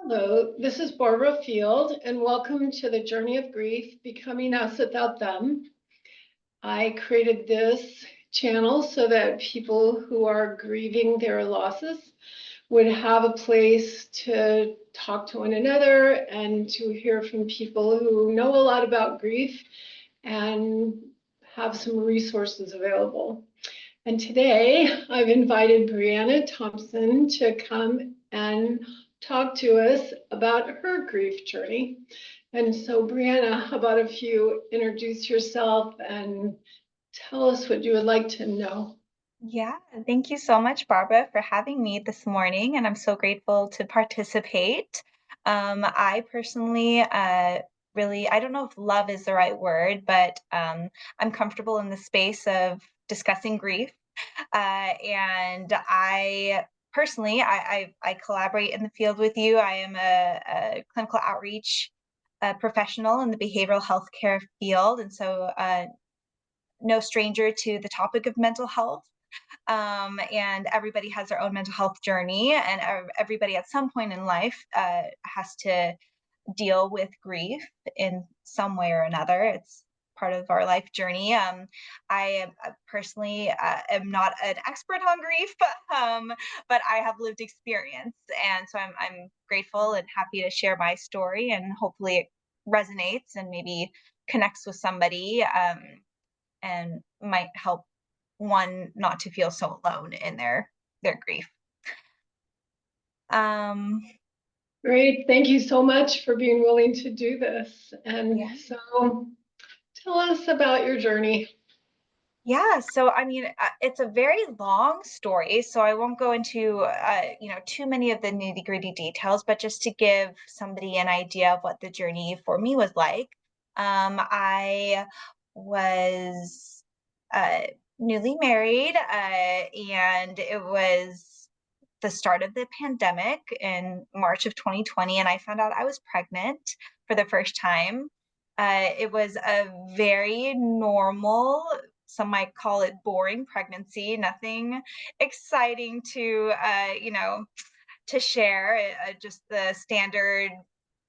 Hello, this is Barbara Field, and welcome to the Journey of Grief, Becoming Us Without Them. I created this channel so that people who are grieving their losses would have a place to talk to one another and to hear from people who know a lot about grief and have some resources available. And today I've invited Brianna Thompson to come and talk to us about her grief journey. And so, Brianna, how about if you introduce yourself and tell us what you would like to know? Yeah, thank you so much, Barbara, for having me this morning, and I'm so grateful to participate. I personally really, I don't know if love is the right word, but I'm comfortable in the space of discussing grief. And I personally, I collaborate in the field with you. I am a clinical outreach professional in the behavioral health care field, and so no stranger to the topic of mental health. And everybody has their own mental health journey, and everybody at some point in life has to deal with grief in some way or another. It's part of our life journey. I personally am not an expert on grief, but I have lived experience, and so I'm grateful and happy to share my story, and hopefully it resonates and maybe connects with somebody, and might help one not to feel so alone in their grief. Um, Great. Thank you so much for being willing to do this. And yeah. so, tell us about your journey. Yeah, so I mean, it's a very long story, so I won't go into too many of the nitty-gritty details, but just to give somebody an idea of what the journey for me was like. I was uh, newly married, and it was the start of the pandemic in March of 2020, and I found out I was pregnant for the first time. It was a very normal, some might call it boring pregnancy, nothing exciting to share, just the standard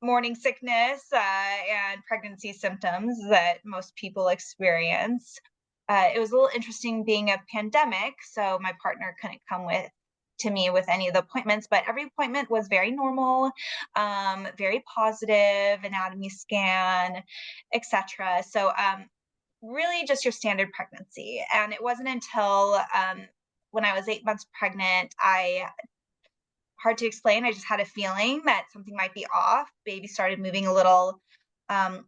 morning sickness and pregnancy symptoms that most people experience. It was a little interesting being a pandemic, so my partner couldn't come with to me with any of the appointments, but every appointment was very normal, very positive, anatomy scan, etc. So really just your standard pregnancy. And it wasn't until when I was 8 months pregnant, hard to explain, I just had a feeling that something might be off. Baby started moving a little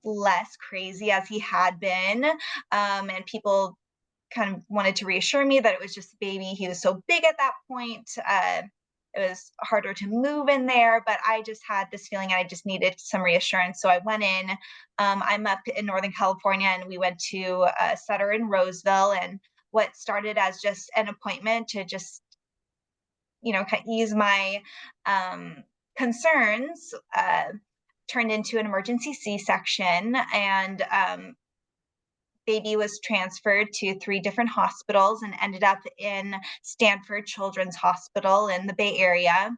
less crazy as he had been. And people kind of wanted to reassure me that it was just a baby. He was so big at that point. It was harder to move in there, but I just had this feeling I just needed some reassurance. So I went in. I'm up in Northern California, and we went to Sutter and Roseville. And what started as just an appointment to just, kind of ease my concerns turned into an emergency C-section. And baby was transferred to 3 different hospitals and ended up in Stanford Children's Hospital in the Bay Area.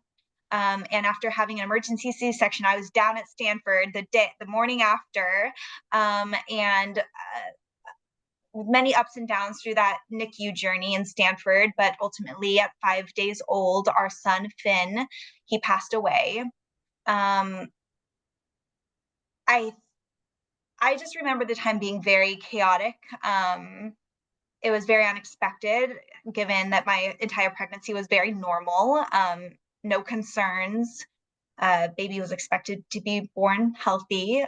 And after having an emergency C-section, I was down at Stanford the morning after, and with many ups and downs through that NICU journey in Stanford. But ultimately, at 5 days old, our son Finn, he passed away. Um, I I just remember the time being very chaotic. It was very unexpected, given that my entire pregnancy was very normal, no concerns. Baby was expected to be born healthy.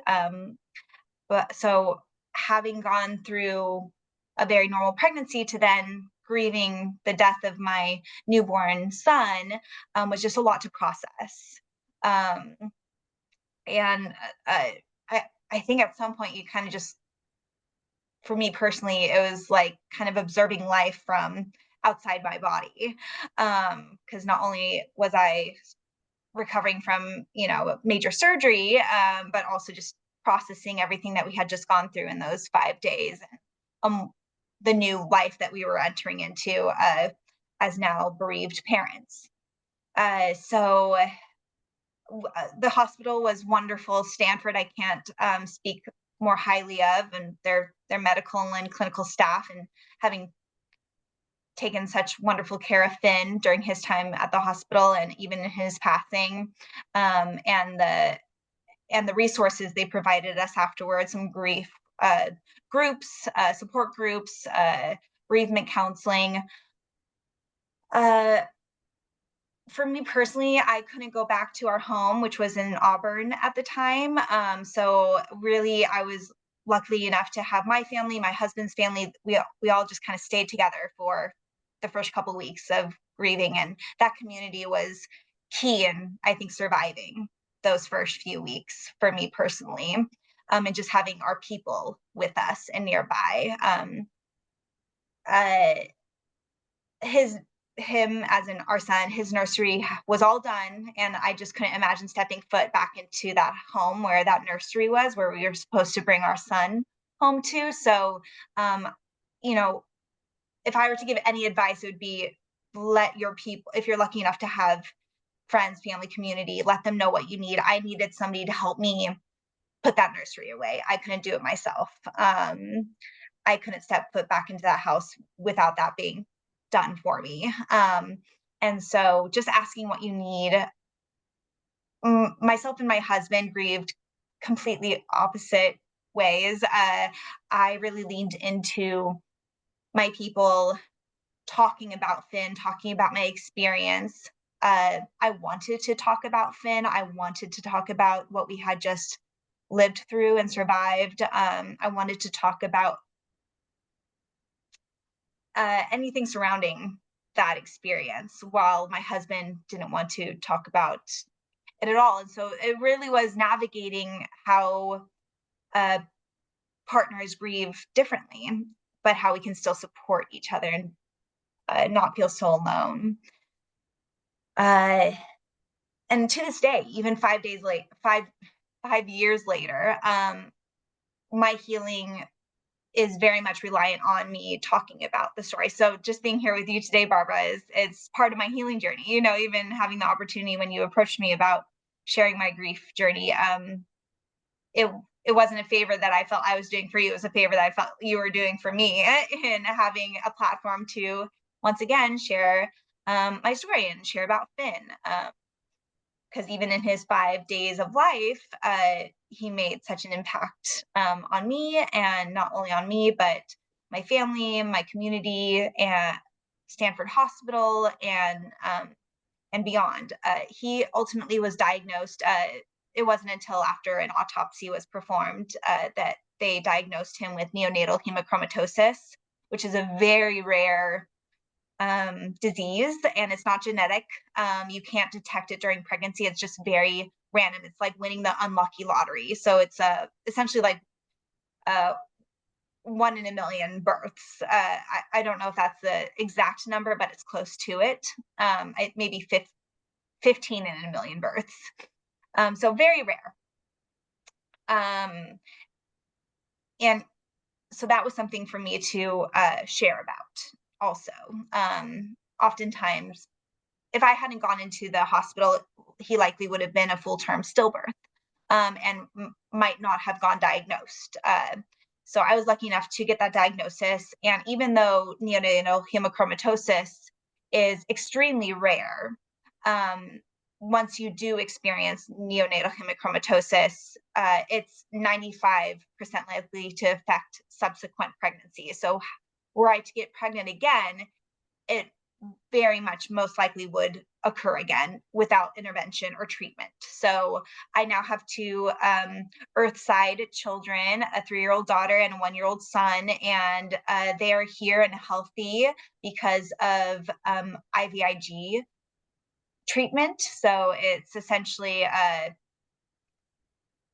But so having gone through a very normal pregnancy to then grieving the death of my newborn son was just a lot to process. Um, and I think at some point you kind of just, for me personally, it was like kind of observing life from outside my body. Because not only was I recovering from, major surgery, but also just processing everything that we had just gone through in those 5 days, and the new life that we were entering into as now bereaved parents. So The hospital was wonderful. Stanford, I can't speak more highly of, and their medical and clinical staff, and having taken such wonderful care of Finn during his time at the hospital and even in his passing, and the resources they provided us afterwards, some grief groups, support groups, bereavement counseling. For me personally, I couldn't go back to our home, which was in Auburn at the time. So really, I was lucky enough to have my family, my husband's family. We all just kind of stayed together for the first couple of weeks of grieving, and that community was key in, I think, surviving those first few weeks for me personally, and just having our people with us and nearby. Uh, his him as in our son, his nursery was all done, and I just couldn't imagine stepping foot back into that home where that nursery was, where we were supposed to bring our son home to. So you know, if I were to give any advice, it would be, let your people, if you're lucky enough to have friends, family, community, let them know what you need. I needed somebody to help me put that nursery away. I couldn't do it myself. I couldn't step foot back into that house without that being done for me. And so just asking what you need. Myself and my husband grieved completely opposite ways. I really leaned into my people, talking about Finn, talking about my experience. I wanted to talk about Finn. I wanted to talk about what we had just lived through and survived. I wanted to talk about anything surrounding that experience, while my husband didn't want to talk about it at all. And so it really was navigating how uh, partners grieve differently, but how we can still support each other and not feel so alone. And to this day, even 5 days late, 5 years later, my healing is very much reliant on me talking about the story. So just being here with you today, Barbara, it's part of my healing journey. Even having the opportunity when you approached me about sharing my grief journey, it it wasn't a favor that I felt I was doing for you. It was a favor that I felt you were doing for me, in having a platform to once again share my story and share about Finn. Because even in his 5 days of life, he made such an impact on me, and not only on me, but my family, my community, and Stanford Hospital, and beyond. He ultimately was diagnosed. It wasn't until after an autopsy was performed that they diagnosed him with neonatal hemochromatosis, which is a very rare disease, and it's not genetic. You can't detect it during pregnancy. It's just very random. It's like winning the unlucky lottery. So it's essentially like 1 in a million births. I don't know if that's the exact number, but it's close to it. Maybe 15 in a million births. So very rare. And so that was something for me to share about also. Oftentimes, if I hadn't gone into the hospital, he likely would have been a full-term stillbirth, and might not have gone diagnosed. So I was lucky enough to get that diagnosis. And even though neonatal hemochromatosis is extremely rare, once you do experience neonatal hemochromatosis, it's 95% likely to affect subsequent pregnancies. So were I to get pregnant again, it very much most likely would occur again without intervention or treatment. So I now have two Earthside children, a 3-year-old daughter and a 1-year-old son, and they are here and healthy because of IVIG treatment. So it's essentially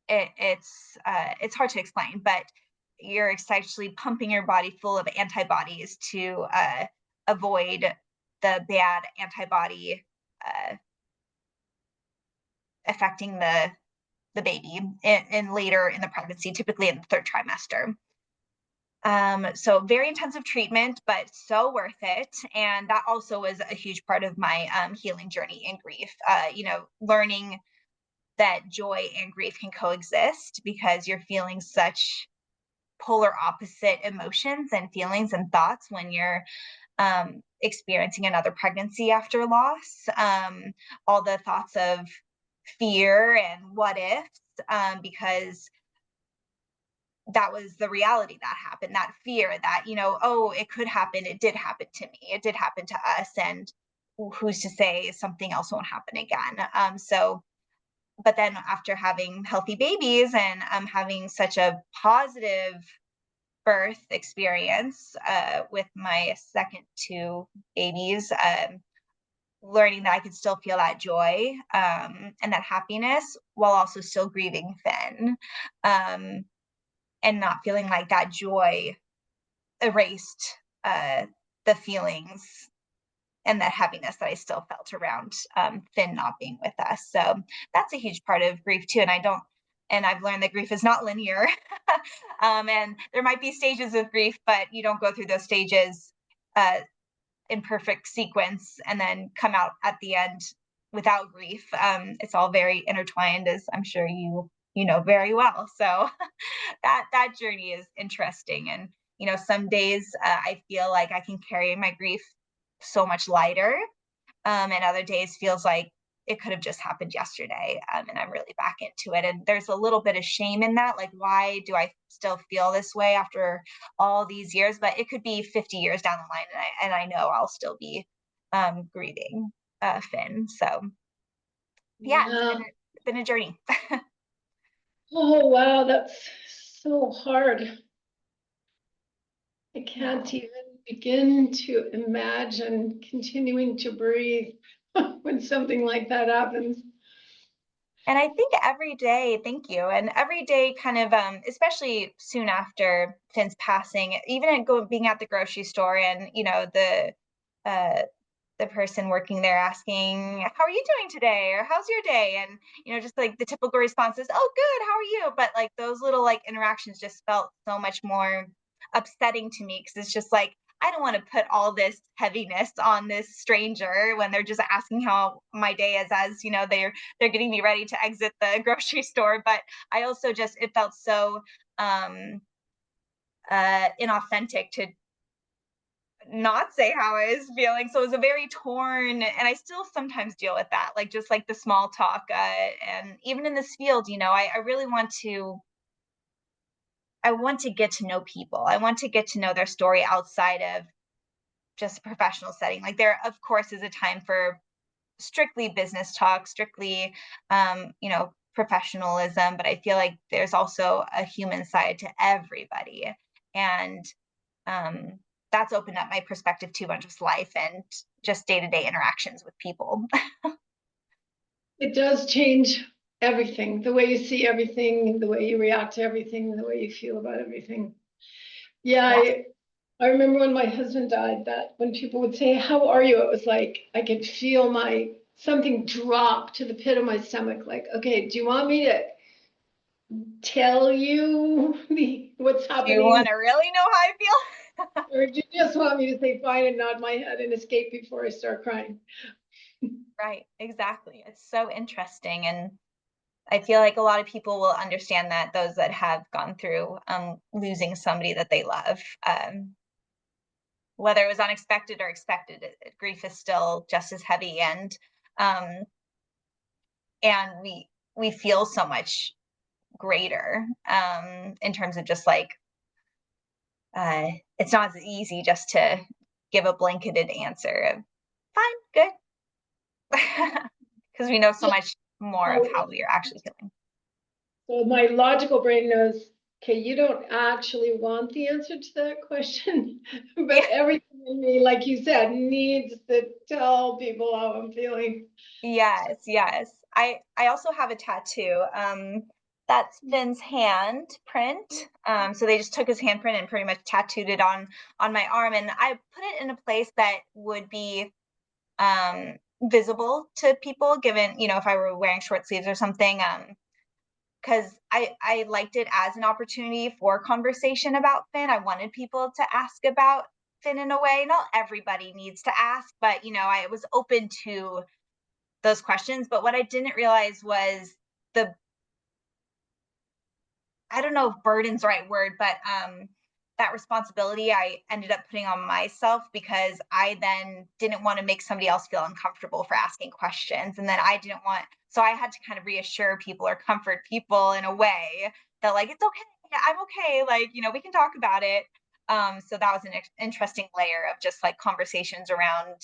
it's hard to explain, but you're essentially pumping your body full of antibodies to avoid the bad antibody affecting the baby in later in the pregnancy, typically in the 3rd trimester. So very intensive treatment, but so worth it. And that also was a huge part of my healing journey in grief. Learning that joy and grief can coexist because you're feeling such polar opposite emotions and feelings and thoughts when you're experiencing another pregnancy after loss. All the thoughts of fear and what ifs, because that was the reality that happened, that fear that, oh, it could happen. It did happen to me. It did happen to us. And who's to say something else won't happen again? But then after having healthy babies and having such a positive birth experience with my second two babies, learning that I could still feel that joy and that happiness while also still grieving Finn, and not feeling like that joy erased the feelings and that heaviness that I still felt around Finn not being with us. So that's a huge part of grief too. And I've learned that grief is not linear. And there might be stages of grief, but you don't go through those stages in perfect sequence and then come out at the end without grief. It's all very intertwined, as I'm sure you know very well. So that journey is interesting. And some days I feel like I can carry my grief so much lighter, and other days feels like it could have just happened yesterday, and I'm really back into it. And there's a little bit of shame in that, like, why do I still feel this way after all these years? But it could be 50 years down the line, and I know I'll still be grieving Finn. So yeah, Yeah. it's been a journey. Oh, wow, that's so hard. I can't Yeah. even begin to imagine continuing to breathe when something like that happens. And I think every day, thank you. And every day kind of, especially soon after Finn's passing, even being at the grocery store and, uh, the person working there asking, how are you doing today? Or how's your day? And, just like the typical response is, oh, good. How are you? But like those little like interactions just felt so much more upsetting to me because it's just like, I don't want to put all this heaviness on this stranger when they're just asking how my day is, as they're getting me ready to exit the grocery store. But I also just, it felt so um inauthentic to not say how I was feeling. So it was a very torn, and I still sometimes deal with that, like just like the small talk. And even in this field, I really I want to get to know people. I want to get to know their story outside of just a professional setting. Like there, of course, is a time for strictly business talk, strictly, professionalism, but I feel like there's also a human side to everybody. And um, that's opened up my perspective too on just life and just day-to-day interactions with people. It does change everything, the way you see everything, the way you react to everything, the way you feel about everything. Yeah, Yeah. I remember when my husband died, that when people would say, how are you? It was like I could feel something drop to the pit of my stomach. Like, okay, do you want me to tell you what's Do you want happening? to really know how I feel? Or do you just want me to say fine and nod my head and escape before I start crying? Right, exactly. It's so interesting. And I feel like a lot of people will understand that, those that have gone through losing somebody that they love. Whether it was unexpected or expected, grief is still just as heavy, um, and we feel so much greater in terms of just like it's not as easy just to give a blanketed answer of fine, good, because we know so Yeah. much more of how we are actually feeling. So my logical brain knows, okay, you don't actually want the answer to that question, but Yeah. everything in me, like you said, needs to tell people how I'm feeling. Yes, yes. I also have a tattoo. That's Finn's hand print. So they just took his handprint and pretty much tattooed it on my arm, and I put it in a place that would be visible to people, given if I were wearing short sleeves or something. Because I liked it as an opportunity for conversation about Finn. I wanted people to ask about Finn in a way. Not everybody needs to ask, but I was open to those questions. But what I didn't realize was the I don't know if burden's the right word, but that responsibility I ended up putting on myself because I then didn't want to make somebody else feel uncomfortable for asking questions. And then I didn't want, so I had to kind of reassure people or comfort people in a way that, like, it's okay. I'm okay. Like, we can talk about it. So that was an interesting layer of just like conversations around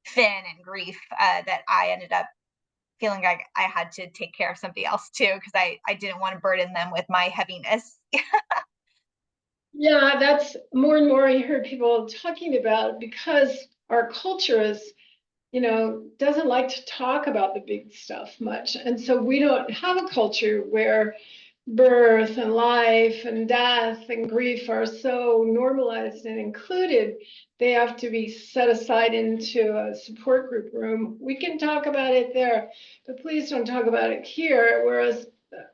Finn and grief that I ended up feeling like I had to take care of somebody else too, because I didn't want to burden them with my heaviness. Yeah, that's more and more I hear people talking about, because our culture is, doesn't like to talk about the big stuff much. And so we don't have a culture where birth and life and death and grief are so normalized and included. They have to be set aside into a support group room. We can talk about it there, but please don't talk about it here. Whereas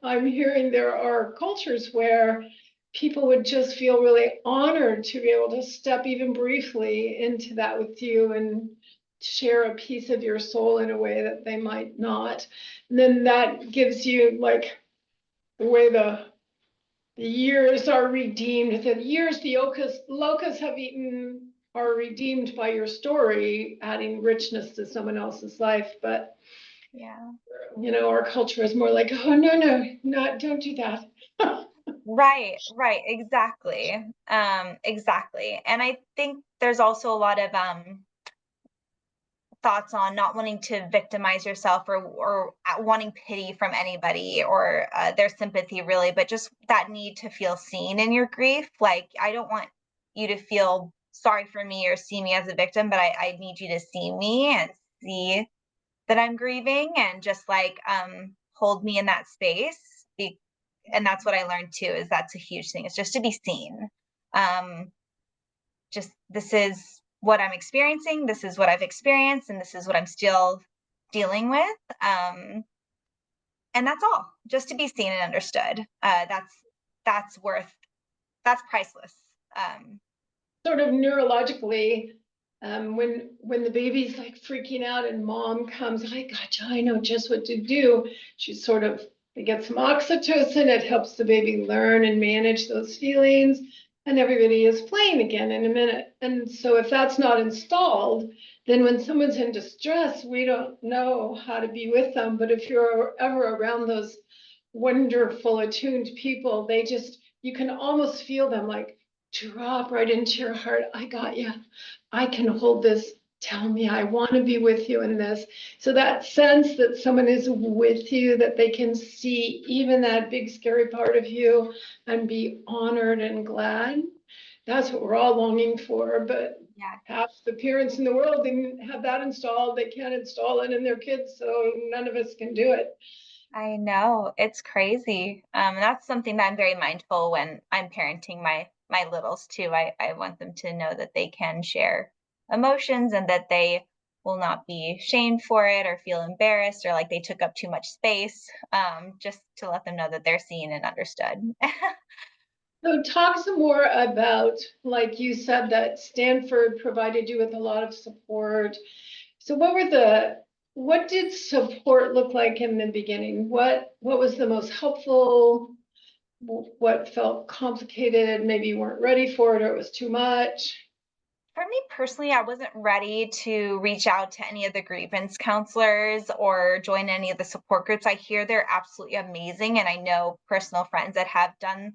I'm hearing there are cultures where people would just feel really honored to be able to step even briefly into that with you and share a piece of your soul in a way that they might not. And then that gives you, like, the way the years are redeemed, the years the locusts have eaten are redeemed by your story, adding richness to someone else's life. But Yeah. our culture is more like, oh no, don't do that. Right, exactly. Exactly. And I think there's also a lot of thoughts on not wanting to victimize yourself or wanting pity from anybody or their sympathy really, but just that need to feel seen in your grief. Like, I don't want you to feel sorry for me or see me as a victim, but I need you to see me and see that I'm grieving and just like hold me in that space. And that's what I learned too, is that's a huge thing. It's just to be seen. Um, just this is what I'm experiencing, this is what I've experienced, and this is what I'm still dealing with. And that's all, just to be seen and understood. That's worth, that's priceless. Sort of neurologically, when the baby's like freaking out and mom comes, I gotcha, I know just what to do. She's sort of, they get some oxytocin, it helps the baby learn and manage those feelings, and everybody is playing again in a minute. And so if that's not installed, then when someone's in distress, we don't know how to be with them. But if you're ever around those wonderful attuned people, you can almost feel them like drop right into your heart. I got you. I can hold this. Tell me, I want to be with you in this. So that sense that someone is with you, that they can see even that big scary part of you and be honored and glad. That's what we're all longing for. But Yeah, half the parents in the world didn't have that installed. They can't install it in their kids, so none of us can do it. I know, it's crazy. That's something that I'm very mindful when I'm parenting my littles too. I want them to know that they can share emotions and that they will not be shamed for it or feel embarrassed or like they took up too much space. Just to let them know that they're seen and understood. So talk some more about, like you said, that Stanford provided you with a lot of support. So what did support look like in the beginning? What was the most helpful? What felt complicated? Maybe you weren't ready for it or it was too much. For me personally, I wasn't ready to reach out to any of the grievance counselors or join any of the support groups. I hear they're absolutely amazing, and I know personal friends that have done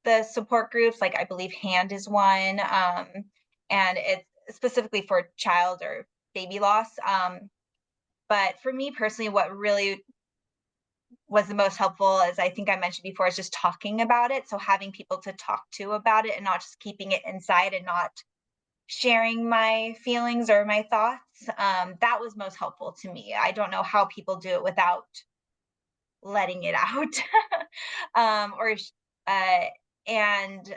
the support groups. Like, I believe Hand is one, and it's specifically for child or baby loss. But for me personally, what really was the most helpful, as I think I mentioned before, is just talking about it. So having people to talk to about it and not just keeping it inside and not sharing my feelings or my thoughts. That was most helpful to me. I don't know how people do it without letting it out. Or uh, and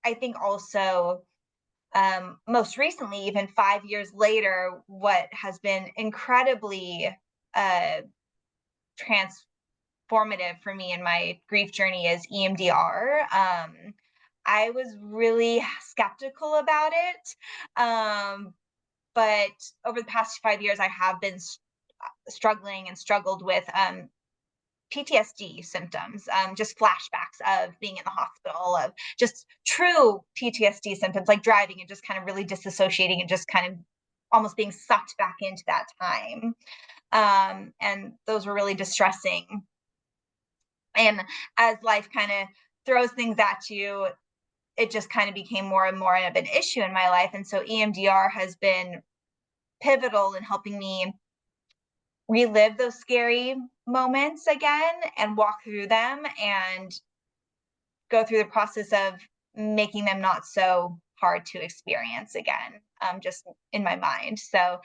I think also most recently, even 5 years later, what has been incredibly uh, transformative for me in my grief journey is EMDR. I was really skeptical about it. But over the past 5 years, I have been struggling and struggled with PTSD symptoms, just flashbacks of being in the hospital, of just true PTSD symptoms like driving and just kind of really disassociating and just kind of almost being sucked back into that time. And those were really distressing. And as life kind of throws things at you, it just kind of became more and more of an issue in my life. And so EMDR has been pivotal in helping me relive those scary moments again and walk through them and go through the process of making them not so hard to experience again, just in my mind. So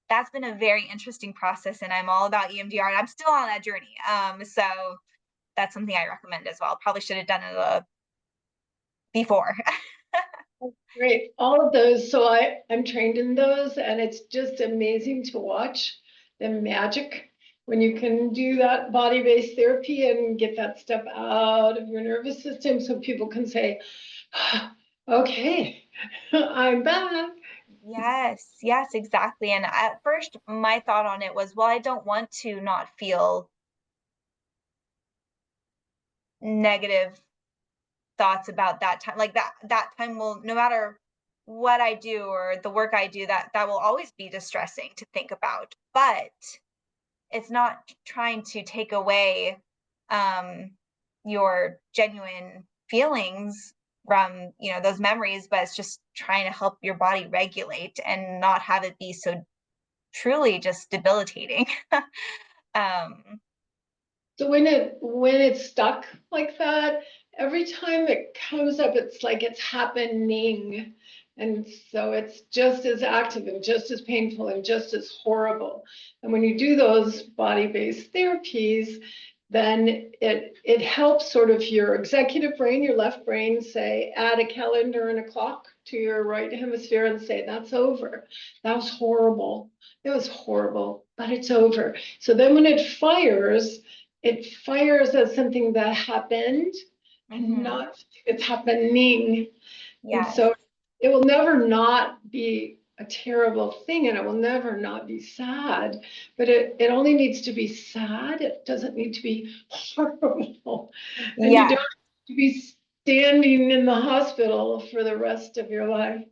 that's been a very interesting process, and I'm all about EMDR, and I'm still on that journey. So that's something I recommend as well. Probably should have done it before. Great. All of those. So I'm trained in those, and it's just amazing to watch the magic when you can do that body-based therapy and get that stuff out of your nervous system so people can say, okay, I'm back. Yes, yes, exactly. And at first, my thought on it was, well, I don't want to not feel negative thoughts about that time. Like that time will, no matter what I do or the work I do, that will always be distressing to think about. But it's not trying to take away um your genuine feelings from, those memories, but it's just trying to help your body regulate and not have it be so truly just debilitating. um So when it's stuck like that, every time it comes up, it's like it's happening. And so it's just as active and just as painful and just as horrible. And when you do those body-based therapies, then it helps sort of your executive brain, your left brain, say, add a calendar and a clock to your right hemisphere and say, that's over. That was horrible. It was horrible, but it's over. So then when it fires as something that happened and mhm, not it's happening. And yes, so it will never not be a terrible thing, and it will never not be sad, but it only needs to be sad. It doesn't need to be horrible. And you don't yeah, have to be standing in the hospital for the rest of your life.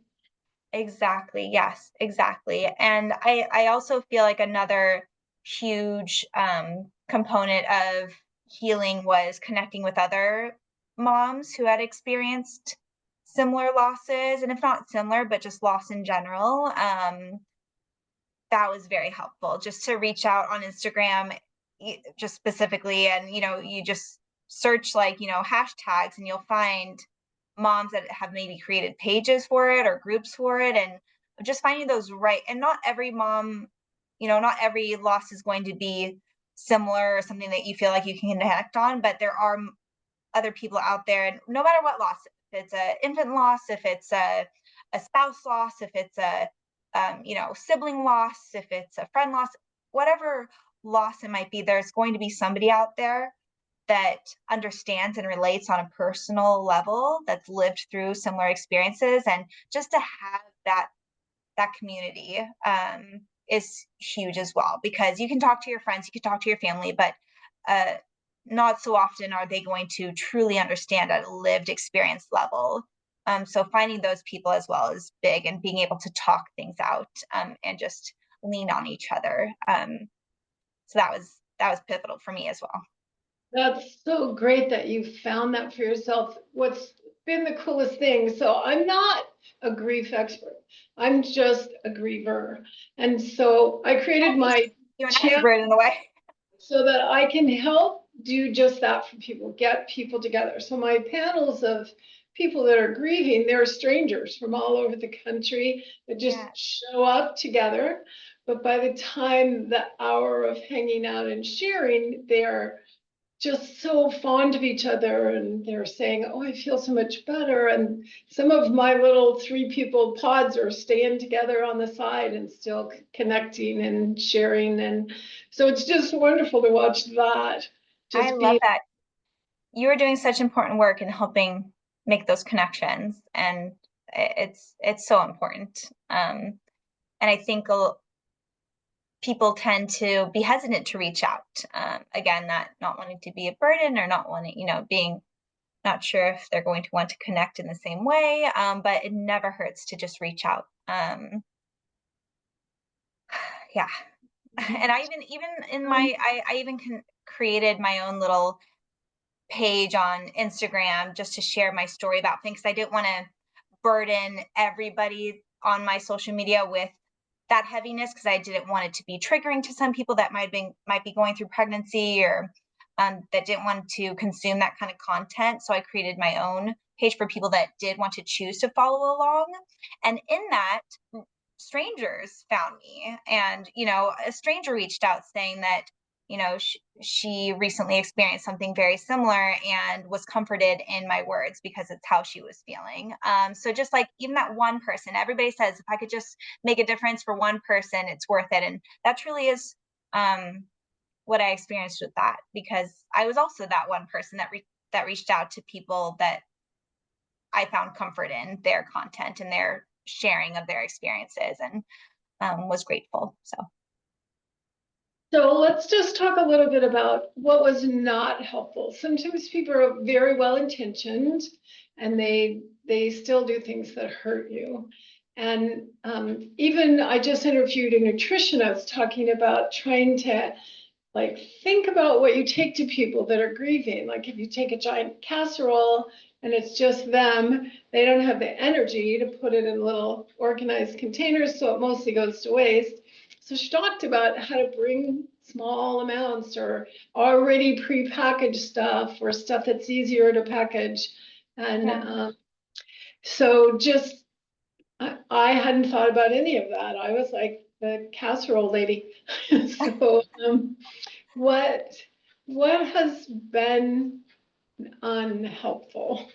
exactly. Yes, exactly. And I also feel like another huge component of healing was connecting with other moms who had experienced similar losses, and if not similar, but just loss in general. That was very helpful, just to reach out on Instagram, just specifically, and you just search, like, hashtags, and you'll find moms that have maybe created pages for it or groups for it, and just finding those right. And not every mom, not every loss is going to be similar or something that you feel like you can connect on, but there are other people out there, and no matter what loss, if it's a infant loss, if it's a spouse loss, if it's a sibling loss, if it's a friend loss, whatever loss it might be, there's going to be somebody out there that understands and relates on a personal level, that's lived through similar experiences. And just to have that community is huge as well, because you can talk to your friends, you can talk to your family, but uh, not so often are they going to truly understand at a lived experience level. So finding those people as well is big, and being able to talk things out, and just lean on each other. So that was pivotal for me as well. That's so great that you found that for yourself. What's been the coolest thing? So I'm not a grief expert. I'm just a griever. And so I That created makes my you an channel expert in a way. so that I can help do just that for people, get people together. So my panels of people that are grieving, they're strangers from all over the country that just Yeah, show up together. But by the time the hour of hanging out and sharing, they're just so fond of each other, and they're saying, oh, I feel so much better. And some of my little 3 people pods are staying together on the side and still connecting and sharing. And so it's just wonderful to watch that I just love be. that. You are doing such important work in helping make those connections, and it's so important. And I think people tend to be hesitant to reach out. Again, not wanting to be a burden or not wanting, being not sure if they're going to want to connect in the same way. But it never hurts to just reach out. Yeah. And I even in my, I even created my own little page on Instagram just to share my story about things. I didn't want to burden everybody on my social media with that heaviness, because I didn't want it to be triggering to some people that might be going through pregnancy, or that didn't want to consume that kind of content. So I created my own page for people that did want to choose to follow along. And in that, strangers found me, and a stranger reached out saying that she recently experienced something very similar and was comforted in my words because it's how she was feeling. So just like even that one person, everybody says if I could just make a difference for one person, it's worth it. And that truly is what I experienced with that, because I was also that one person that reached out to people that I found comfort in their content and their sharing of their experiences, and was grateful. So let's just talk a little bit about what was not helpful. Sometimes people are very well intentioned and they still do things that hurt you. And even I just interviewed a nutritionist talking about trying to think about what you take to people that are grieving. Like if you take a giant casserole and it's just them, they don't have the energy to put it in little organized containers, so it mostly goes to waste. So she talked about how to bring small amounts or already prepackaged stuff or stuff that's easier to package. And so just, I hadn't thought about any of that. I was like the casserole lady. So what has been unhelpful?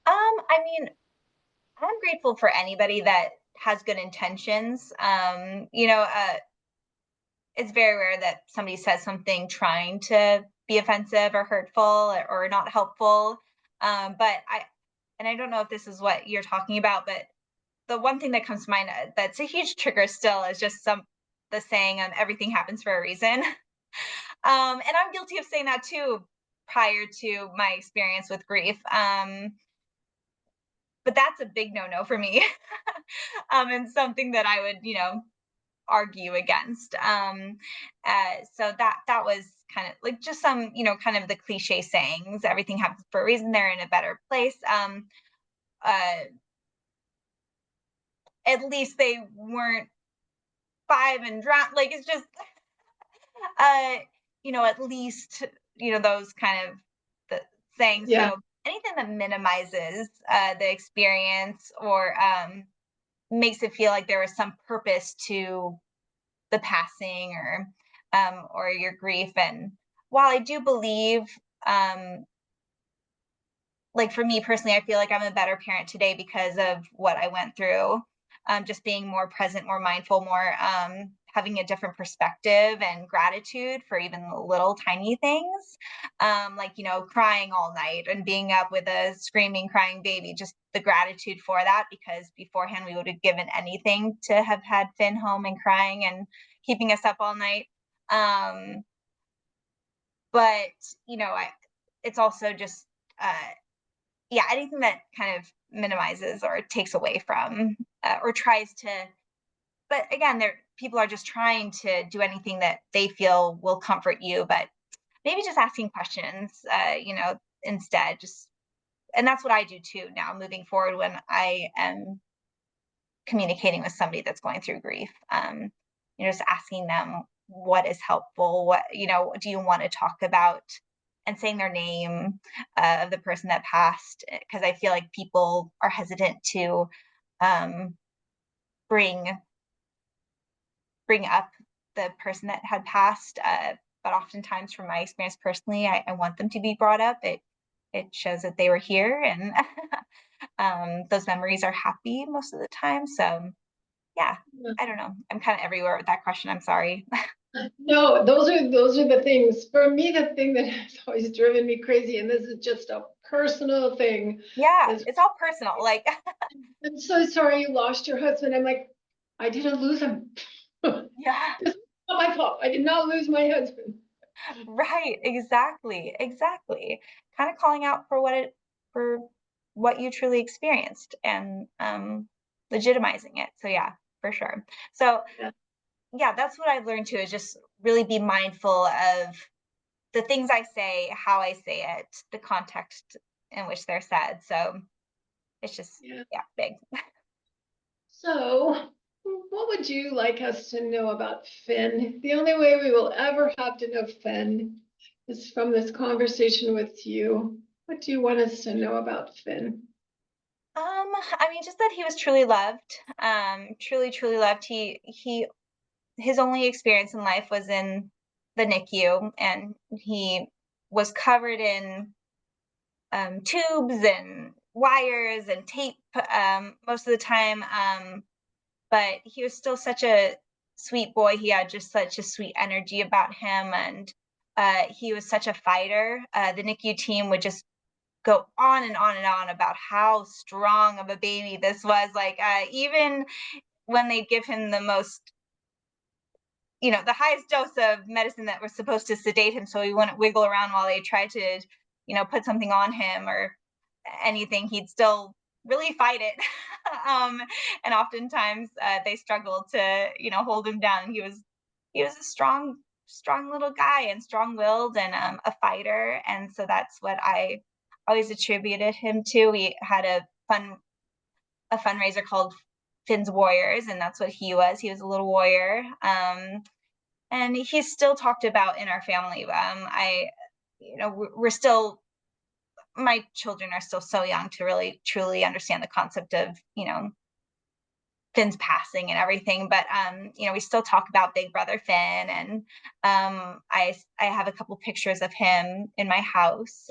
I mean, I'm grateful for anybody that has good intentions. It's very rare that somebody says something trying to be offensive or hurtful or not helpful. But I don't know if this is what you're talking about, but the one thing that comes to mind that's a huge trigger still is just the saying, everything happens for a reason. And I'm guilty of saying that too prior to my experience with grief. But that's a big no-no for me. And something that I would, argue against. So that was kind of like just some, kind of the cliche sayings, everything happens for a reason, they're in a better place. Uh, at least they weren't five and drowned. Like it's just, uh, at least, those kind of the sayings, Yeah. anything that minimizes the experience, or makes it feel like there was some purpose to the passing, or your grief. And while I do believe, like for me personally, I feel like I'm a better parent today because of what I went through. Just being more present, more mindful, more having a different perspective and gratitude for even the little tiny things. Like, crying all night and being up with a screaming, crying baby, just the gratitude for that, because beforehand we would have given anything to have had Finn home and crying and keeping us up all night. But, it's also just, anything that kind of minimizes or takes away from, or tries to, but again, people are just trying to do anything that they feel will comfort you, but maybe just asking questions, instead, and that's what I do too now moving forward when I am communicating with somebody that's going through grief. Just asking them what is helpful, what, do you want to talk about, and saying their name, of the person that passed, because I feel like people are hesitant to um, bring up the person that had passed. But oftentimes, from my experience personally, I want them to be brought up. It shows that they were here, and those memories are happy most of the time. So yeah, I don't know. I'm kind of everywhere with that question. I'm sorry. No, those are the things. For me, the thing that has always driven me crazy, and this is just a personal thing, Yeah, is it's all personal. Like, I'm so sorry you lost your husband. I'm like, I didn't lose him. Yeah. It's not my fault. I did not lose my husband. Right, exactly, exactly. Kind of calling out for what you truly experienced and legitimizing it. So yeah, for sure. So Yeah. yeah, that's what I've learned too, is just really be mindful of the things I say, how I say it, the context in which they're said. So it's just, Yeah. yeah, big. So, what would you like us to know about Finn? The only way we will ever have to know Finn is from this conversation with you. What do you want us to know about Finn? I mean, just that he was truly loved, truly, truly loved. His only experience in life was in the NICU, and he was covered in tubes and wires and tape most of the time. But he was still such a sweet boy. He had just such a sweet energy about him, and he was such a fighter. The NICU team would just go on and on and on about how strong of a baby this was. Like even when they give him the most, the highest dose of medicine that was supposed to sedate him so he wouldn't wiggle around while they tried to, put something on him or anything, he'd still really fight it. And oftentimes they struggled to, hold him down. He was a strong little guy and strong-willed and a fighter. And so that's what I always attributed him to. We had a fundraiser called Finn's Warriors, and that's what he was. He was a little warrior. And he's still talked about in our family. We're still, my children are still so young to really truly understand the concept of, Finn's passing and everything. But, we still talk about Big Brother Finn. And I have a couple pictures of him in my house.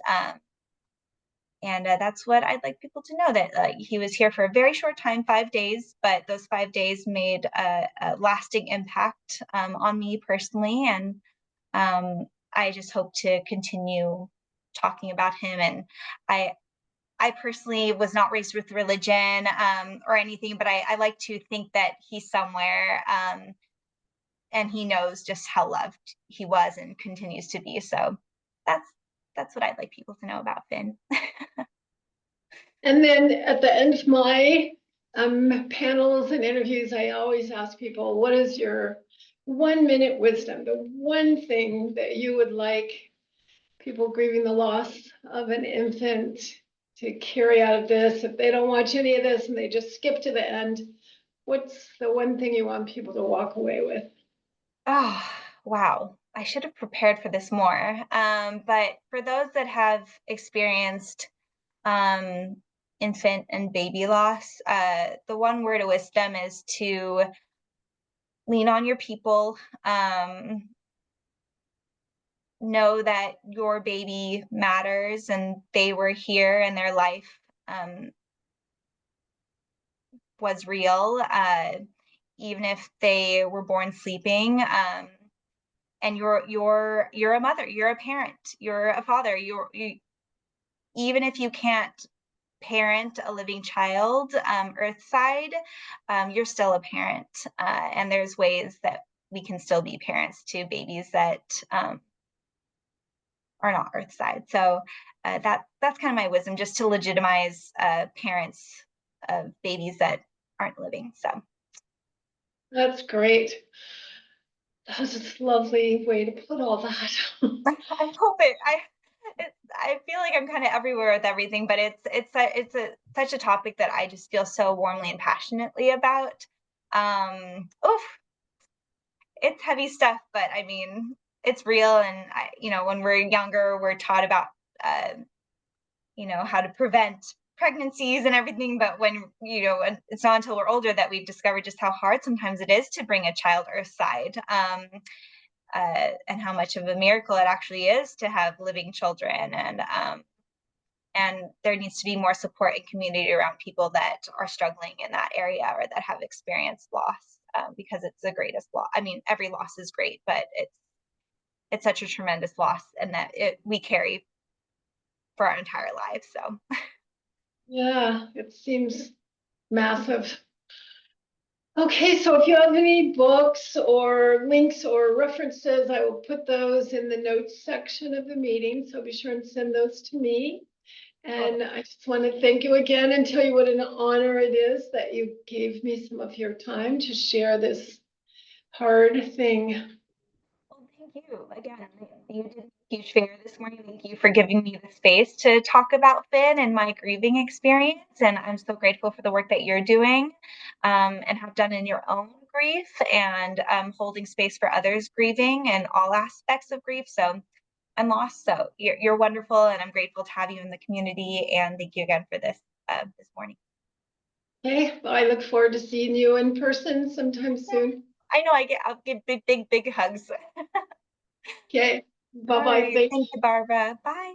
And that's what I'd like people to know, that he was here for a very short time, 5 days, but those 5 days made a lasting impact on me personally. And I just hope to continue talking about him. And I, I personally was not raised with religion or anything, but I like to think that he's somewhere, and he knows just how loved he was and continues to be. So that's that's what I'd like people to know about Finn. And then at the end of my panels and interviews, I always ask people, what is your 1 minute wisdom? The one thing that you would like people grieving the loss of an infant to carry out of this, if they don't watch any of this and they just skip to the end, what's the one thing you want people to walk away with? Oh, wow. I should have prepared for this more. But for those that have experienced um, infant and baby loss, the one word of wisdom is to lean on your people. Know that your baby matters and they were here and their life was real, even if they were born sleeping. And you're a mother, you're a parent, you're a father, even if you can't parent a living child earthside, you're still a parent. And there's ways that we can still be parents to babies that are not earthside. So that's kind of my wisdom, just to legitimize parents of babies that aren't living. So That's great. That was a lovely way to put all that. I hope I feel like I'm kind of everywhere with everything, but such a topic that I just feel so warmly and passionately about. Oof, it's heavy stuff, but I mean, it's real. And when we're younger, we're taught about, uh, how to prevent pregnancies and everything. But when, it's not until we're older that we've discovered just how hard sometimes it is to bring a child earthside. And how much of a miracle it actually is to have living children. And there needs to be more support and community around people that are struggling in that area or that have experienced loss, because it's the greatest loss. I mean, every loss is great, but it's such a tremendous loss, and that we carry for our entire lives. So Yeah, it seems massive. Okay, so if you have any books or links or references, I will put those in the notes section of the meeting. So be sure and send those to me. And I just want to thank you again and tell you what an honor it is that you gave me some of your time to share this hard thing. Well, thank you again. You did a huge favor this morning. Thank you for giving me the space to talk about Finn and my grieving experience. And I'm so grateful for the work that you're doing and have done in your own grief and holding space for others grieving and all aspects of grief. So I'm lost. So you're wonderful, and I'm grateful to have you in the community. And thank you again for this morning. Okay, well, I look forward to seeing you in person sometime soon. I know I'll give big hugs. Okay, All bye-bye. right. Thanks. Thank you, Barbara. Bye.